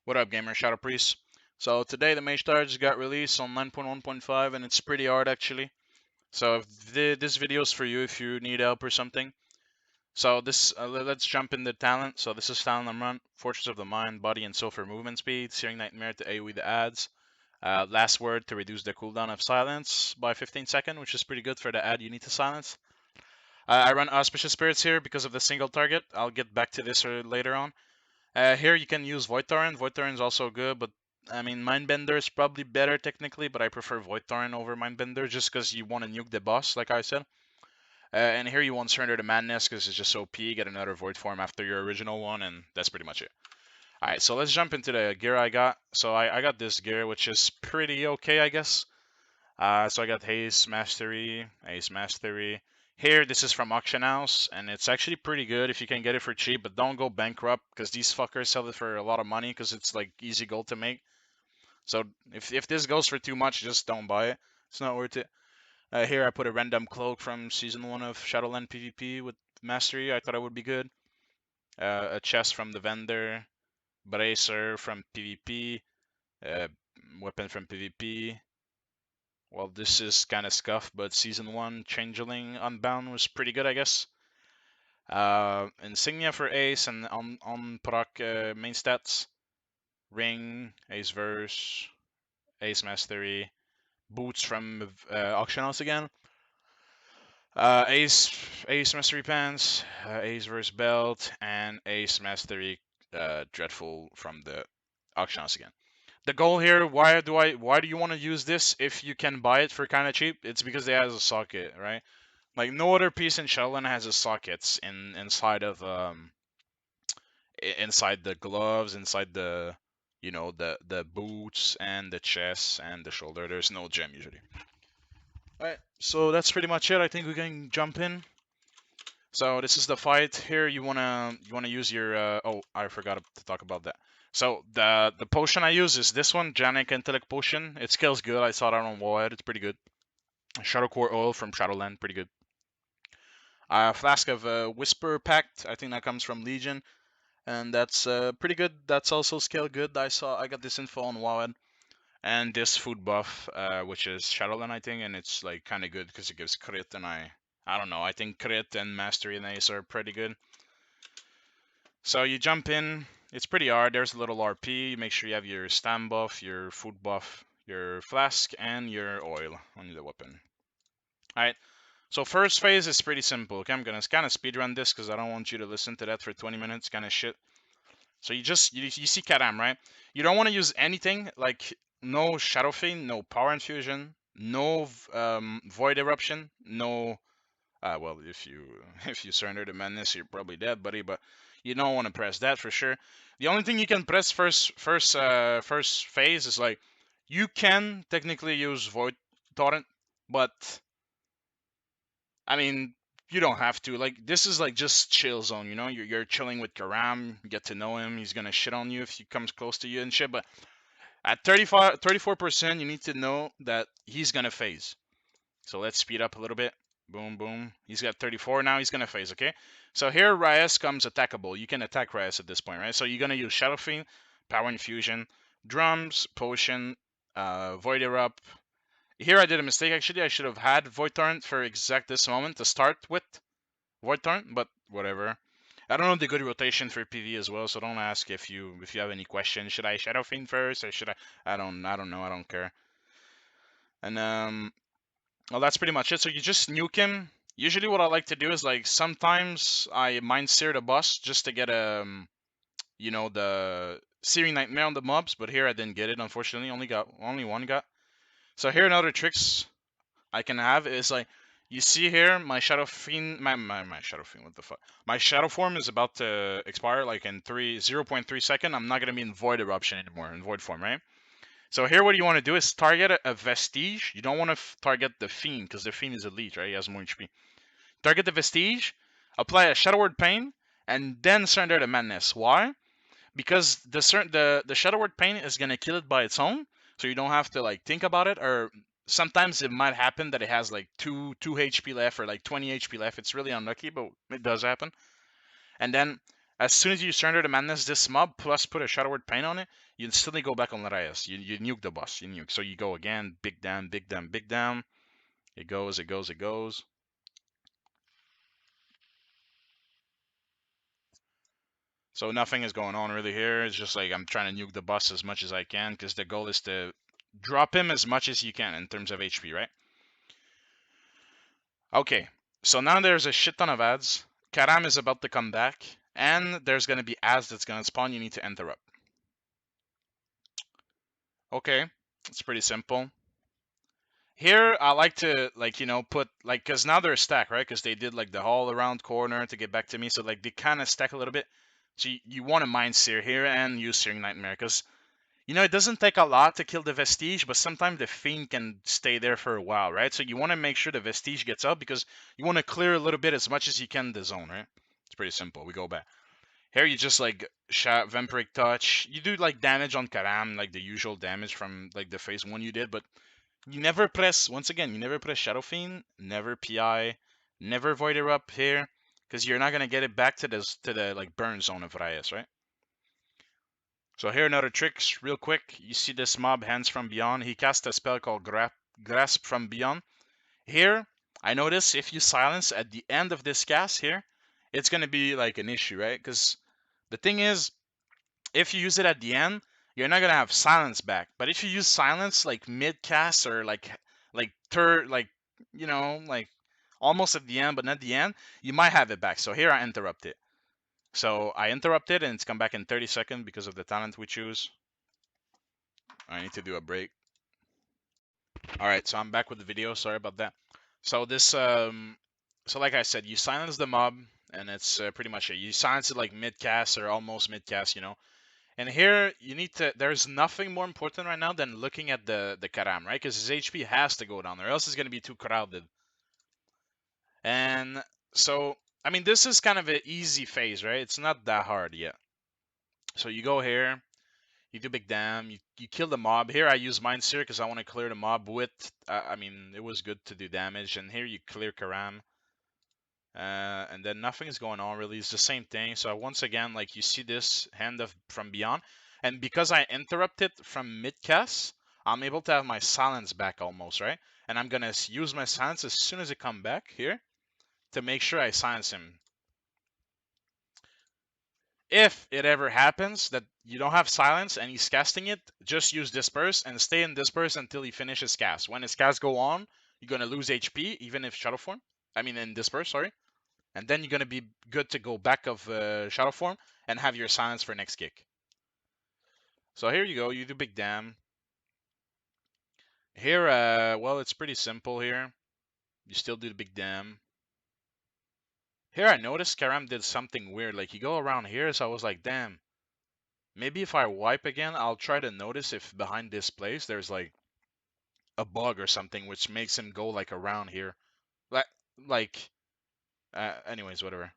What up, gamer? Shadow Priest. So today the Mage just got released on 9.1.5 and it's pretty hard actually. So if this video is for you if you need help or something. So let's jump into talent. So this is talent I'm run. Fortress of the Mind, Body and Soul for movement speed, Searing Nightmare to AoE the adds. Last Word to reduce the cooldown of silence by 15 seconds, which is pretty good for the ad you need to silence. I run Auspicious Spirits here because of the single target. I'll get back to this later on. Here you can use Void Torrent. Void Torrent is also good, but I mean Mindbender is probably better technically, but I prefer Void Torrent over Mindbender just because you want to nuke the boss, like I said. And here you want Surrender to Madness because it's just OP. Get another Void form after your original one, and that's pretty much it. Alright, so let's jump into the gear I got. So I got this gear, which is pretty okay, I guess. So I got Haze Mastery, Ace Mastery. Here, this is from Auction House, and it's actually pretty good if you can get it for cheap, but don't go bankrupt, because these fuckers sell it for a lot of money, because it's like easy gold to make. So if this goes for too much, just don't buy it. It's not worth it. Here I put a random cloak from Season 1 of Shadowland PvP with Mastery. I thought it would be good. A chest from the vendor. Bracer from PvP. Weapon from PvP. Well, this is kind of scuffed, but Season 1 Changeling Unbound was pretty good, I guess. Insignia for Ace and on proc main stats. Ring, Ace Verse, Ace Mastery. Boots from Auction House again. Ace Mastery Pants, Ace Verse Belt, and Ace Mastery Dreadful from the Auction House again. The goal here, why do you want to use this if you can buy it for kind of cheap? It's because it has a socket, right? Like no other piece in Shadowland has a sockets inside of inside the gloves, inside the the boots and the chest and the shoulder. There's no gem usually. Alright, so that's pretty much it. I think we can jump in. So this is the fight here. You wanna use your oh, I forgot to talk about that. So the potion I use is this one, Janic Intellect Potion. It scales good. I saw that on Wallhead. It's pretty good. Shadow Core Oil from Shadowland, pretty good. A flask of Whisper Pact. I think that comes from Legion, and that's pretty good. That's also scaled good. I got this info on Wallhead. And this food buff, which is Shadowland, I think, and it's like kind of good because it gives crit, and I don't know. I think crit and mastery and ace are pretty good. So you jump in. It's pretty hard. There's a little RP. Make sure you have your stam buff, your food buff, your flask, and your oil on the weapon. All right. So first phase is pretty simple. Okay, I'm gonna kind of speedrun this because I don't want you to listen to that for 20 minutes, kind of shit. So you see Karam, right? You don't want to use anything like no Shadow Fiend, no Power Infusion, no Void Eruption, no. Well, if you if you surrender to Madness, you're probably dead, buddy. But you don't want to press that for sure. The only thing you can press first phase is like you can technically use Void Torrent, but I mean you don't have to. Like this is like just chill zone, you know. You're chilling with Karam, you get to know him. He's gonna shit on you if he comes close to you and shit. But at 34%, you need to know that he's gonna phase. So let's speed up a little bit. Boom, boom. He's got 34 now. He's gonna phase. Okay. So here Raest comes attackable. You can attack Raest at this point, right? So you're gonna use Shadow Fiend, Power Infusion, Drums, Potion, Void Erupt. Here I did a mistake. Actually, I should have had Void Torrent for exact this moment to start with Void Torrent, but whatever. I don't know the good rotation for PV as well, so don't ask if you have any questions. Should I Shadow Fiend first or should I? I don't know. I don't care. And well, that's pretty much it. So you just nuke him. Usually, what I like to do is like sometimes I mind sear the boss just to get the Searing Nightmare on the mobs, but here I didn't get it. Unfortunately, only one got. So here another tricks I can have is like you see here my Shadow Fiend my Shadow Fiend, what the fuck? My Shadow form is about to expire like in 0.3 second. I'm not gonna be in Void Eruption anymore, in Void form, right? So here what you want to do is target a Vestige. You don't want to target the Fiend because the Fiend is elite, right? He has more HP. Target the Vestige, apply a Shadow Word Pain, and then surrender to Madness. Why? Because the Shadow Word Pain is gonna kill it by its own, so you don't have to like think about it. Or sometimes it might happen that it has like 2 HP left or like 20 HP left. It's really unlucky, but it does happen. And then As soon as you surrender to madness this mob, plus put a Shadow Word Pain on it, you instantly go back on Raest. You nuke the boss. You nuke. So you go again, big down, big down, big down. It goes, it goes, it goes. So nothing is going on really here. It's just like I'm trying to nuke the boss as much as I can because the goal is to drop him as much as you can in terms of HP, right? Okay, so now there's a shit ton of ads. Karam is about to come back, and there's going to be ads that's going to spawn. You need to interrupt. Okay, it's pretty simple. Here, I like to, like, put, like, because now they're stacked, right? Because they did, like, the whole around corner to get back to me. So, like, they kind of stack a little bit. So you want to Mind Sear here and use Searing Nightmare. Because, it doesn't take a lot to kill the Vestige, but sometimes the Fiend can stay there for a while, right? So you want to make sure the Vestige gets up because you want to clear a little bit as much as you can the zone, right? It's pretty simple. We go back. Here you just, like, shot Vampiric Touch. You do, like, damage on Karam, like the usual damage from, like, the phase 1 you did, but you never press, once again, you never press Shadow Fiend, never PI, never Void Erupt here, because you're not going to get it back to the like burn zone of Raest, right? So here another trick, real quick. You see this mob, Hands from Beyond. He cast a spell called Grasp from Beyond. Here, I notice if you silence at the end of this cast here, it's going to be like an issue, right? Because the thing is, if you use it at the end, you're not gonna have silence back. But if you use silence like mid cast or like third, like almost at the end but not the end, you might have it back. So here I interrupt it. So I interrupted and it's come back in 30 seconds because of the talent we choose. I need to do a break. All right, so I'm back with the video. Sorry about that. So so like I said, you silence the mob and it's pretty much it. You silence it like mid cast or almost mid cast, And here you need to. There's nothing more important right now than looking at the Karam, right? Because his HP has to go down, or else it's gonna be too crowded. And so, I mean, this is kind of an easy phase, right? It's not that hard yet. So you go here, you do big dam, you kill the mob. Here I use Mind Sear because I want to clear the mob with. I mean, it was good to do damage, and here you clear Karam. And then nothing is going on really. It's the same thing. So once again, like you see this Hand of from Beyond, and because I interrupted from mid cast, I'm able to have my silence back almost, right? And I'm gonna use my silence as soon as it come back here to make sure I silence him. If it ever happens that you don't have silence and he's casting it, just use Disperse and stay in Disperse until he finishes cast. When his cast go on, you're gonna lose HP even if Shadow Form. I mean in Disperse, sorry. And then you're going to be good to go back of Shadow Form and have your silence for next kick. So here you go. You do big dam. Here, well, it's pretty simple here. You still do the big dam. Here I noticed Karam did something weird. Like, you go around here, so I was like, damn. Maybe if I wipe again, I'll try to notice if behind this place there's, like, a bug or something which makes him go, like, around here. Like, anyways, whatever.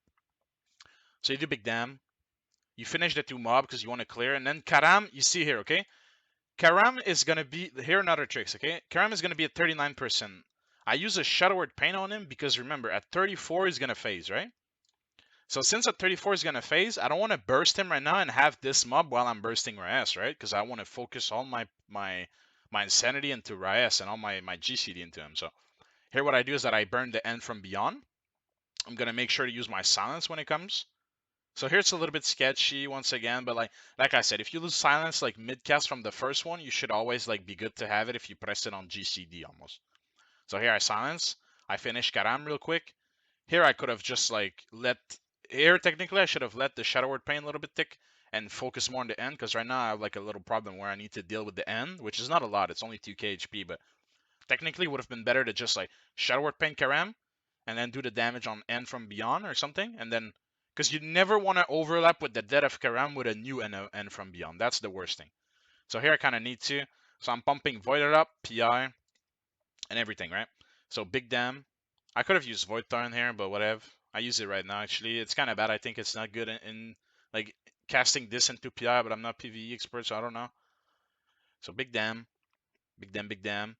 So you do big dam. You finish the 2 mob because you want to clear. And then Karam, you see here, okay? Karam is going to be, here are another tricks, okay? Karam is going to be at 39%. I use a Shadow Word Pain on him because remember, at 34 he's going to phase, right? So since at 34 he's going to phase, I don't want to burst him right now and have this mob while I'm bursting Raest, right? Because I want to focus all my Insanity into Raest and all my GCD into him. So here what I do is that I burn the End from Beyond. I'm going to make sure to use my Silence when it comes. So here it's a little bit sketchy once again, but like I said, if you lose silence like mid-cast from the first one, you should always like be good to have it if you press it on GCD almost. So here I silence, I finish Karam real quick. Here I could have just like here technically I should have let the Shadow Word Pain a little bit tick and focus more on the end, because right now I have like a little problem where I need to deal with the end, which is not a lot, it's only 2k HP, but technically it would have been better to just like Shadow Word Pain Karam and then do the damage on End from Beyond or something, and then because you never want to overlap with the Dead of Karam with a new End from Beyond. That's the worst thing. So here I kind of need to. So I'm pumping Void up, PI, and everything, right? So big dam. I could have used Void Thorn here, but whatever. I use it right now, actually. It's kind of bad. I think it's not good in like casting this into PI, but I'm not PvE expert, so I don't know. So big dam, big dam, big dam.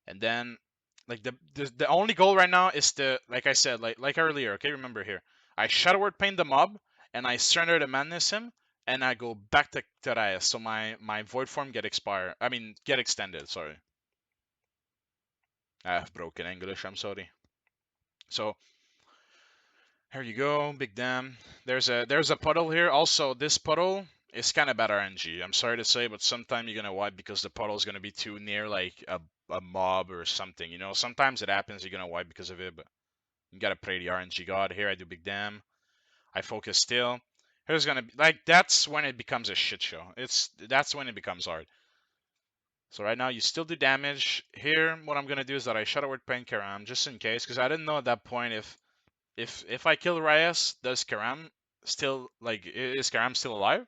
And then like the only goal right now is to, like I said, like earlier, okay, remember here. I Shadow Word Pain the mob, and I surrender the madness him, and I go back to Raest. So my void form get extended. Sorry, I have broken English. I'm sorry. So here you go, big dam. There's a puddle here. Also, this puddle is kind of bad RNG. I'm sorry to say, but sometime you're gonna wipe because the puddle is gonna be too near like a mob or something. You know, sometimes it happens. You're gonna wipe because of it, but you gotta pray the RNG god. Here I do big dam. I focus still. Here's gonna be like that's when it becomes a shit show. That's when it becomes hard. So right now you still do damage. Here, what I'm gonna do is that I Shadow Word Pain Karam just in case, because I didn't know at that point if I kill Raest, does Karam still like is Karam still alive?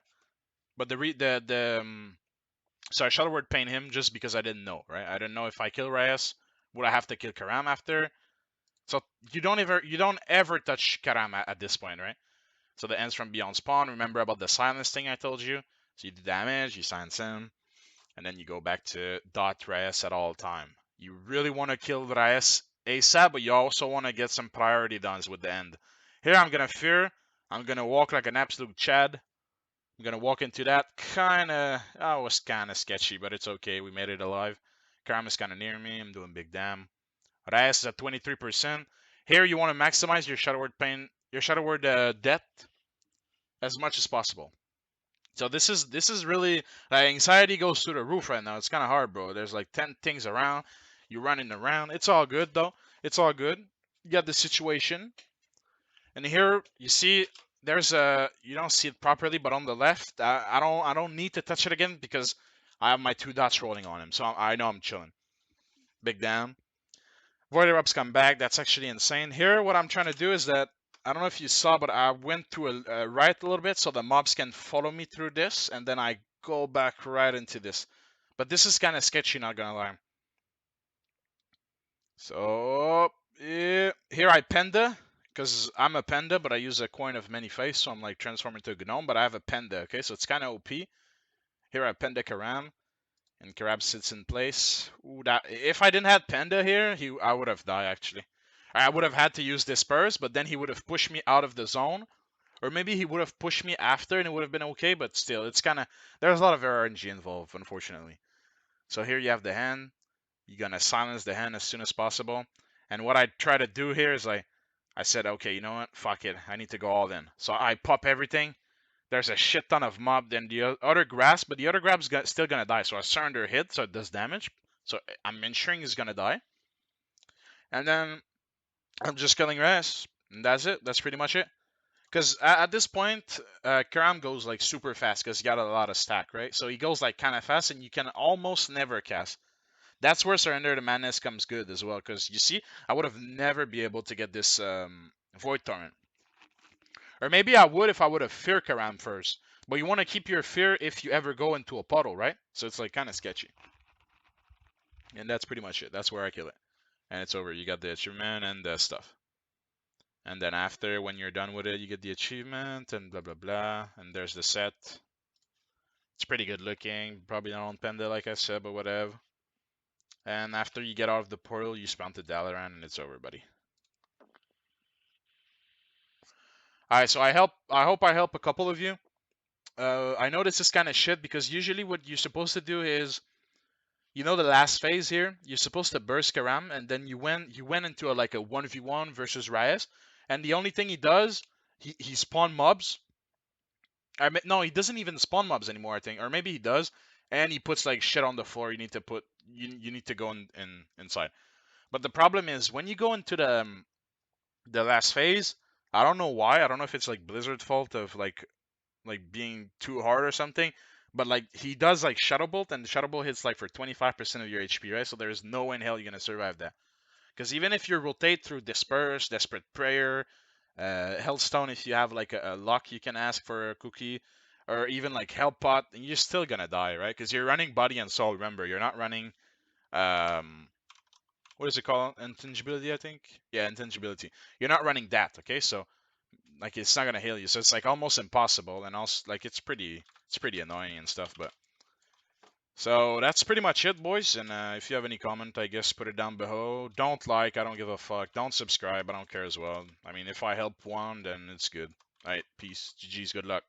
But so I Shadow Word Pain him just because I didn't know, right? I didn't know if I kill Raest, would I have to kill Karam after? So you don't ever touch Karam at this point, right? So the ends from beyond spawn. Remember about the silence thing I told you? So you do damage, you silence him, and then you go back to dot Raest at all time. You really want to kill Raest ASAP, but you also want to get some priority done with the end. Here I'm gonna fear. I'm gonna walk like an absolute Chad. I'm gonna walk into that. Was kinda sketchy, but it's okay. We made it alive. Karam is kinda near me. I'm doing big damn. Raest is at 23%. Here you want to maximize your Shadow Word pain, your Shadow Word death as much as possible. So this is really like anxiety goes through the roof right now. It's kind of hard, bro. There's like 10 things around. You're running around. It's all good though. It's all good. You got the situation. And here you see there's a you don't see it properly, but on the left, I don't need to touch it again because I have my 2 dots rolling on him. So I know I'm chilling. Big damn. Void erupts come back. That's actually insane. Here, what I'm trying to do is that I don't know if you saw, but I went through a right a little bit so the mobs can follow me through this, and then I go back right into this. But this is kind of sketchy, not gonna lie. So here I panda because I'm a panda, but I use a coin of many face, so I'm like transforming into a gnome. But I have a panda, okay? So it's kind of OP. Here I panda Karam. And Karam sits in place. Ooh, that if I didn't have Panda here, I would have died actually. I would have had to use Disperse, but then he would have pushed me out of the zone. Or maybe he would have pushed me after and it would have been okay, but still, it's kind of... There's a lot of RNG involved, unfortunately. So here you have the hand. You're going to silence the hand as soon as possible. And what I try to do here is I said, okay, you know what? Fuck it. I need to go all in. So I pop everything. There's a shit ton of mob, then the other grasp, but the other grab's still gonna die. So I surrender hit, so it does damage. So I'm ensuring he's gonna die. And then I'm just killing Raest. And that's it. That's pretty much it. Because at this point, Karam goes like super fast because he got a lot of stack, right? So he goes like kind of fast and you can almost never cast. That's where Surrender to Madness comes good as well. Because you see, I would have never be able to get this Void Torrent. Or maybe I would if I would have fear Karam first. But you want to keep your fear if you ever go into a puddle, right? So it's like kind of sketchy. And that's pretty much it. That's where I kill it. And it's over. You got the achievement and the stuff. And then after, when you're done with it, you get the achievement and blah, blah, blah. And there's the set. It's pretty good looking. Probably not on Panda, like I said, but whatever. And after you get out of the portal, you spawn to Dalaran and it's over, buddy. Alright, so I hope I help a couple of you. I know this is kind of shit because usually what you're supposed to do is, you know, the last phase here, you're supposed to burst Karam, and then you went into like a 1v1 versus Raest, and the only thing he does, he spawn mobs. I mean, no, he doesn't even spawn mobs anymore, I think, or maybe he does, and he puts like shit on the floor. You need to put you need to go inside. But the problem is when you go into the last phase, I don't know why. I don't know if it's like Blizzard's fault of like being too hard or something. But like he does like Shadow Bolt, and the Shadow Bolt hits like for 25% of your HP, right? So there's no way in hell you're gonna survive that. Because even if you rotate through Disperse, Desperate Prayer, Hellstone, if you have like a luck, you can ask for a cookie, or even like Help Pot, and you're still gonna die, right? Because you're running Body and Soul. Remember, you're not running what is it called? Intangibility, I think. Yeah, intangibility. You're not running that, okay? So like it's not gonna heal you, so it's like almost impossible, and also like it's pretty annoying and stuff. But so that's pretty much it, boys. And if you have any comment, I guess put it down below. Don't like, I don't give a fuck. Don't subscribe, I don't care as well. I mean, if I help one, then it's good. All right, peace. GG's. Good luck.